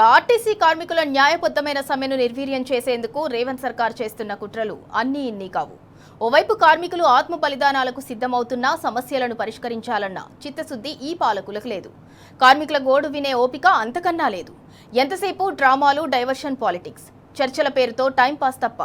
RTC కార్మికుల న్యాయబద్ధమైన సమ్మెను నిర్వీర్యం చేసేందుకు రేవంత్ సర్కార్ చేస్తున్న కుట్రలు అన్నీ ఇన్ని కావు. ఓవైపు కార్మికులు ఆత్మ బలిదానాలకు సిద్ధమవుతున్నా సమస్యలను పరిష్కరించాలన్న చిత్తశుద్ధి ఈ పాలకులకు లేదు. కార్మికుల గోడు వినే ఓపిక అంతకన్నా లేదు. ఎంతసేపు డ్రామాలు, డైవర్షన్ పాలిటిక్స్, చర్చల పేరుతో టైంపాస్ తప్ప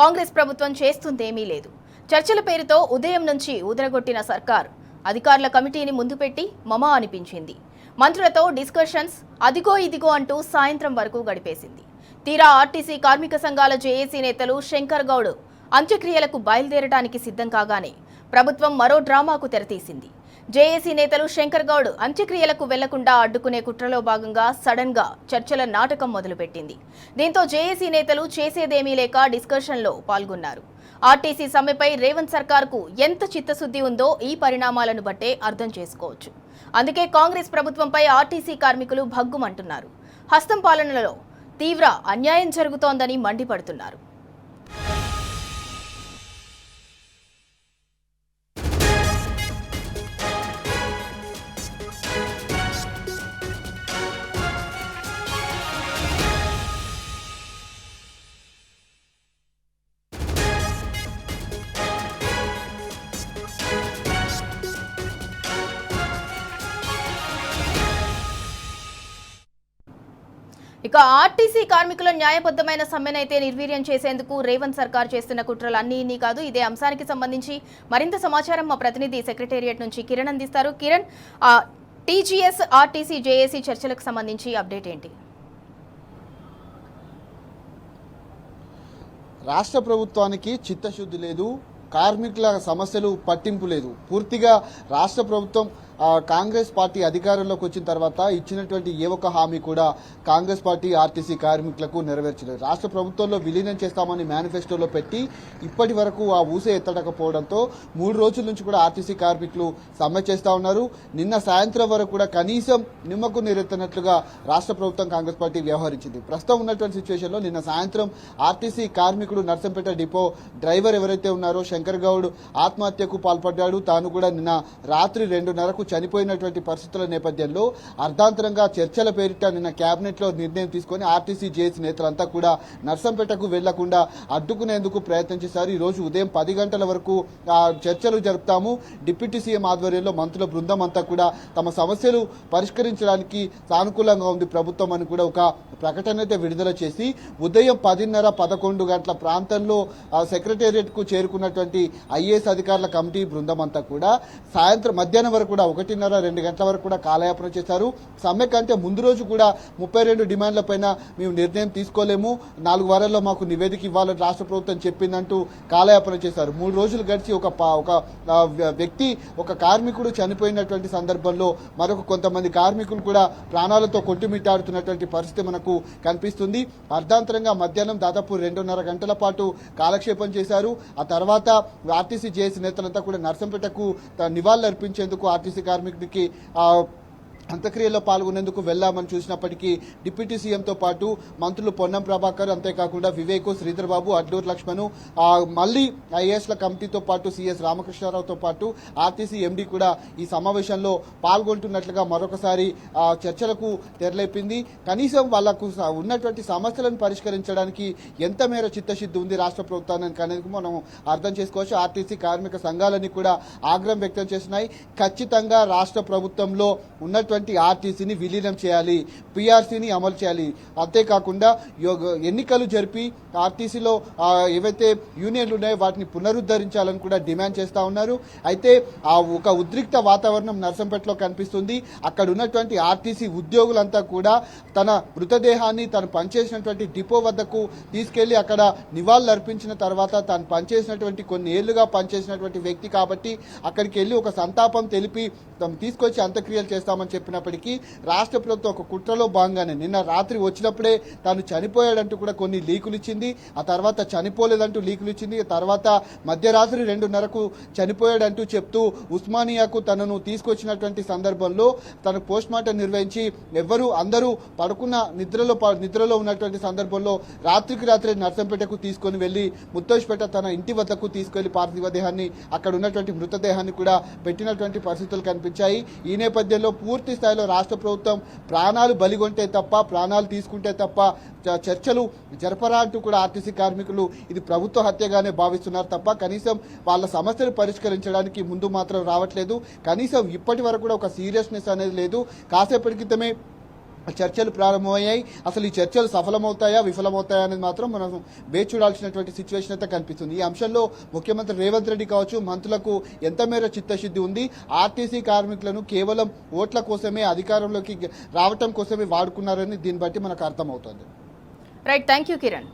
కాంగ్రెస్ ప్రభుత్వం చేస్తుందేమీ లేదు. చర్చల పేరుతో ఉదయం నుంచి ఉదరగొట్టిన సర్కార్ అధికారుల కమిటీని ముందు పెట్టి మమా అనిపించింది. మంత్రులతో డిస్కషన్స్ అదిగో ఇదిగో అంటూ సాయంత్రం వరకు గడిపేసింది. తీరా ఆర్టీసీ కార్మిక సంఘాల జేఏసీ నేతలు శంకర్ గౌడ్ అంత్యక్రియలకు బయలుదేరడానికి సిద్ధం కాగానే ప్రభుత్వం మరో డ్రామాకు తెరతీసింది. జేఏసీ నేతలు శంకర్ గౌడ్ అంత్యక్రియలకు వెళ్లకుండా అడ్డుకునే కుట్రలో భాగంగా సడన్ గా చర్చల నాటకం మొదలుపెట్టింది. దీంతో జేఏసీ నేతలు చేసేదేమీ లేక డిస్కషన్లో పాల్గొన్నారు. ఆర్టీసీ సమ్మెపై రేవంత్ సర్కార్కు ఎంత చిత్తశుద్ధి ఉందో ఈ పరిణామాలను బట్టే అర్థం చేసుకోవచ్చు. అందుకే కాంగ్రెస్ ప్రభుత్వంపై ఆర్టీసీ కార్మికులు భగ్గుమంటున్నారు. హస్తం పాలనలో తీవ్ర అన్యాయం జరుగుతోందని మండిపడుతున్నారు. ఇక ఆర్టీసీ కార్మికుల న్యాయబద్ధమైన సమ్మెనైతే నిర్వీర్యం చేసేందుకు రేవంత్ సర్కార్ చేస్తున్న కుట్రలు అన్నీ ఇన్ని కాదు. ఇదే అంశానికి సంబంధించి మరింత సమాచారం మా ప్రతినిధి సెక్రటేరియట్ నుంచి కిరణ్ అందిస్తారు. కిరణ్, టీజీఎస్ ఆర్టీసీ జేఏసీ చర్చలకు సంబంధించి అప్డేట్ ఏంటి? రాష్ట్ర ప్రభుత్వానికి చిత్తశుద్ధి లేదు, కార్మికుల సమస్యలు పట్టింపు లేదు. పూర్తిగా రాష్ట్ర ప్రభుత్వం కాంగ్రెస్ పార్టీ అధికారంలోకి వచ్చిన తర్వాత ఇచ్చినటువంటి ఏ ఒక్క హామీ కూడా కాంగ్రెస్ పార్టీ ఆర్టీసీ కార్మికులకు నెరవేర్చలేదు. రాష్ట్ర ప్రభుత్వంలో విలీనం చేస్తామని మేనిఫెస్టోలో పెట్టి ఇప్పటి వరకు ఆ ఊసే ఎత్తడకపోవడంతో 3 రోజుల నుంచి కూడా ఆర్టీసీ కార్మికులు సమ్మె చేస్తా ఉన్నారు. నిన్న సాయంత్రం వరకు కూడా కనీసం నిమ్మకు నీరెత్తనట్లుగా రాష్ట్ర ప్రభుత్వం కాంగ్రెస్ పార్టీ వ్యవహరించింది. ప్రస్తుతం ఉన్నటువంటి సిచ్యువేషన్లో నిన్న సాయంత్రం ఆర్టీసీ కార్మికుడు నర్సంపేట డిపో డ్రైవర్ ఎవరైతే ఉన్నారో శంకర్ గౌడ్ ఆత్మహత్యకు పాల్పడ్డాడు. తాను కూడా నిన్న రాత్రి 2:30కు చనిపోయినటువంటి పరిస్థితుల నేపథ్యంలో అర్ధాంతరంగా చర్చల పేరిట నిన్న కేబినెట్ లో నిర్ణయం తీసుకుని ఆర్టీసీ జేఏసీ నేతలంతా కూడా నర్సంపేటకు వెళ్లకుండా అడ్డుకునేందుకు ప్రయత్నం చేశారు. ఈ రోజు ఉదయం 10 గంటల వరకు చర్చలు జరుపుతాము, డిప్యూటీ సీఎం ఆధ్వర్యంలో మంత్రుల బృందం అంతా కూడా తమ సమస్యలు పరిష్కరించడానికి సానుకూలంగా ఉంది ప్రభుత్వం అని కూడా ఒక ప్రకటన అయితే విడుదల చేసి ఉదయం 10:30, 11 గంటల ప్రాంతంలో సెక్రటేరియట్ కు చేరుకున్నటువంటి ఐఏఎస్ అధికారుల కమిటీ బృందం అంతా కూడా సాయంత్రం మధ్యాహ్నం వరకు కూడా 1:30, 2 గంటల వరకు కూడా కాలయాపన చేశారు. సమ్మె కంటే ముందు రోజు కూడా 32 డిమాండ్ల పైన మేము నిర్ణయం తీసుకోలేము, 4 వారాల్లో మాకు నివేదిక ఇవ్వాలని రాష్ట్ర ప్రభుత్వం చెప్పిందంటూ కాలయాపన చేశారు. 3 రోజులు గడిచి ఒక వ్యక్తి, ఒక కార్మికుడు చనిపోయినటువంటి సందర్భంలో మరొక కొంతమంది కార్మికులు కూడా ప్రాణాలతో కొట్టుమిట్టాడుతున్నటువంటి పరిస్థితి మనకు కనిపిస్తుంది. అర్ధాంతరంగా మధ్యాహ్నం దాదాపు 2:30 గంటల పాటు కాలక్షేపం చేశారు. ఆ తర్వాత ఆర్టీసీ జేఏసీ నేతలంతా కూడా నర్సంపేటకు నివాళులర్పించేందుకు ఆర్టీసీ కార్మికుడికి అంత్యక్రియలో పాల్గొనేందుకు వెళ్లామని చూసినప్పటికీ డిప్యూటీ సీఎంతో పాటు మంత్రులు పొన్నం ప్రభాకర్, అంతేకాకుండా వివేక్, శ్రీధర్ బాబు, అడ్లూరు లక్ష్మణ్, మళ్లీ ఐఏఎస్ల కమిటీతో పాటు సిఎస్ రామకృష్ణారావుతో పాటు ఆర్టీసీ ఎండీ కూడా ఈ సమావేశంలో పాల్గొంటున్నట్లుగా మరొకసారి చర్చలకు తెరలేపింది. కనీసం వాళ్లకు ఉన్నటువంటి సమస్యలను పరిష్కరించడానికి ఎంత మేర చిత్తశుద్ధి ఉంది రాష్ట్ర ప్రభుత్వానికి అనేది మనం అర్థం చేసుకోవచ్చు. ఆర్టీసీ కార్మిక సంఘాలన్నీ కూడా ఆగ్రహం వ్యక్తం చేస్తున్నాయి. ఖచ్చితంగా రాష్ట్ర ప్రభుత్వంలో ఉన్నటువంటి ఆర్టీసీని విలీనం చేయాలి, పీఆర్సీని అమలు చేయాలి, అంతేకాకుండా ఎన్నికలు జరిపి ఆర్టీసీలో ఏవైతే యూనియన్లు ఉన్నాయో వాటిని పునరుద్ధరించాలని కూడా డిమాండ్ చేస్తా ఉన్నారు. అయితే ఒక ఉద్రిక్త వాతావరణం నర్సంపేటలో కనిపిస్తుంది. అక్కడ ఉన్నటువంటి ఆర్టీసీ ఉద్యోగులంతా కూడా తన మృతదేహాన్ని తను పనిచేసినటువంటి డిపో వద్దకు తీసుకెళ్లి అక్కడ నివాళులు అర్పించిన తర్వాత తాను పనిచేసినటువంటి కొన్ని ఏళ్లుగా పనిచేసినటువంటి వ్యక్తి కాబట్టి అక్కడికి వెళ్లి ఒక సంతాపం తెలిపి తీసుకొచ్చి అంత్యక్రియలు చేస్తామని చెప్పినప్పటికీ రాష్ట్ర ప్రభుత్వం ఒక కుట్రలో భాగంగానే నిన్న రాత్రి వచ్చినప్పుడే తాను చనిపోయాడంటూ కూడా కొన్ని లీకులు ఇచ్చింది. ఆ తర్వాత చనిపోలేదంటూ లీకులు ఇచ్చింది. తర్వాత మధ్యరాత్రి 2:30కు చనిపోయాడంటూ చెప్తూ ఉస్మానియాకు తనను తీసుకొచ్చినటువంటి సందర్భంలో తను పోస్ట్ మార్టం నిర్వహించి అందరూ పడుకున్న నిద్రలో ఉన్నటువంటి సందర్భంలో రాత్రికి రాత్రి నర్సంపేటకు తీసుకొని వెళ్లి ముత్తోష్పేట తన ఇంటి వద్దకు తీసుకెళ్లి పార్థివ దేహాన్ని అక్కడ ఉన్నటువంటి మృతదేహాన్ని కూడా పెట్టినటువంటి పరిస్థితులు కనిపించాయి. ఈ నేపథ్యంలో పూర్తి పూర్తి స్థాయిలో రాష్ట్ర ప్రభుత్వం ప్రాణాలు బలిగొంటే తప్ప, ప్రాణాలు తీసుకుంటే తప్ప చర్చలు జరపరా అంటూ కూడా ఆర్టీసీ కార్మికులు ఇది ప్రభుత్వ హత్యగానే భావిస్తున్నారు తప్ప కనీసం వాళ్ళ సమస్యలు పరిష్కరించడానికి ముందు మాత్రం రావట్లేదు. కనీసం ఇప్పటి వరకు కూడా ఒక సీరియస్నెస్ అనేది లేదు. కాసేపటి క్రితమే చర్చలు ప్రారంభమయ్యాయి. అసలు ఈ చర్చలు సఫలమవుతాయా విఫలమవుతాయా అనేది మాత్రం మనం వేచి చూడాల్సినటువంటి సిచ్యువేషన్ అయితే కనిపిస్తుంది. ఈ అంశంలో ముఖ్యమంత్రి రేవంత్ రెడ్డి కావచ్చు, మంత్రులకు ఎంత మేర చిత్తశుద్ధి ఉంది, ఆర్టీసీ కార్మికులను కేవలం ఓట్ల కోసమే అధికారంలోకి రావటం కోసమే వాడుకున్నారని దీన్ని బట్టి మనకు అర్థమవుతుంది. Right, thank you Kiran.